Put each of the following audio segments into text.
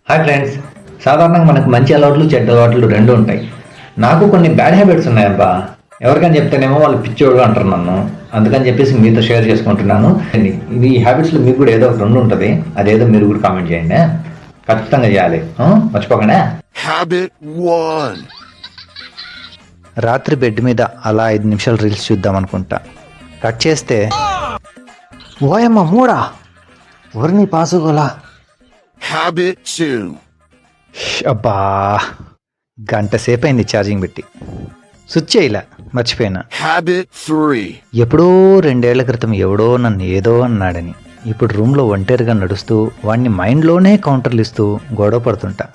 Hi friends, సాధారణంగా మనకు మంచి అలవాట్లు చెడ్డ అలవాట్లు రెండు ఉంటాయి. నాకు కొన్ని బ్యాడ్ హ్యాబిట్స్ ఉన్నాయబ్బా. ఎవరికైనా చెప్తేనేమో వాళ్ళు పిచ్చోడు అంటారు నన్ను. అందుకని చెప్పేసి మీతో షేర్ చేసుకుంటున్నాను. ఇది ఈ హ్యాబిట్స్లో మీకు కూడా ఏదో ఒకటి రెండు ఉంటుంది. అదేదో మీరు కూడా కామెంట్ చేయండి. ఖచ్చితంగా చేయాలి, మర్చిపోకండి. Habit 1. రాత్రి బెడ్ మీద అలా 5 నిమిషాలు రీల్స్ చూద్దాం అనుకుంటా. కట్ చేస్తే ఓయమ్మ మూడా ఊరిని పాసుకోలా. Habit 2. అబ్బా గంట సేపు అయింది ఛార్జింగ్ పెట్టి. స్విచ్ చేయలే, మర్చిపోయినా. Habit 3. ఎప్పుడో 2 ఏళ్ల క్రితం ఎవడో నన్ను ఏదో అన్నాడని ఇప్పుడు రూమ్లో ఒంటరిగా నడుస్తూ వాడిని మైండ్లోనే కౌంటర్లు ఇస్తూ గొడవ పడుతుంటా.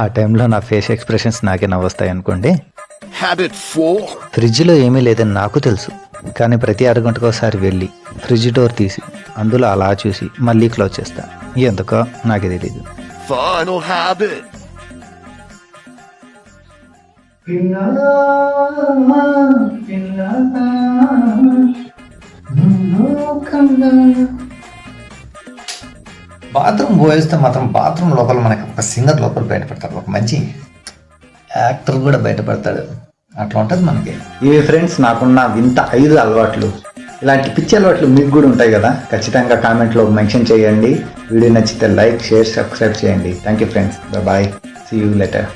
ఆ టైంలో నా ఫేస్ ఎక్స్ప్రెషన్స్ నాకే నవ్వొస్తాయి అనుకోండి. Habit 4. ఫ్రిడ్జ్లో ఏమీ లేదని నాకు తెలుసు, కానీ ప్రతి అరగంటకు ఒకసారి వెళ్ళి ఫ్రిడ్జ్ డోర్ తీసి అందులో అలా చూసి మళ్ళీ క్లోజ్ చేస్తా. ఎందుకో నాకు తెలీదు. Final habit. బాత్రూమ్ పోయేస్తే మాత్రం బాత్రూమ్ లోపల మనకి ఒక సింగర్ లోపల బయటపడతాడు, ఒక మంచి యాక్టర్ కూడా బయటపడతాడు. అట్లా ఉంటుంది మనకి. ఇవి ఫ్రెండ్స్ నాకున్న వింత 5 అలవాట్లు. ఇలాంటి పిచ్చి అలవాట్లు మీకు కూడా ఉంటాయి కదా, ఖచ్చితంగా కామెంట్లో మెన్షన్ చేయండి. వీడియో నచ్చితే లైక్, షేర్, సబ్స్క్రైబ్ చేయండి. Thank you friends, bye, see you letter.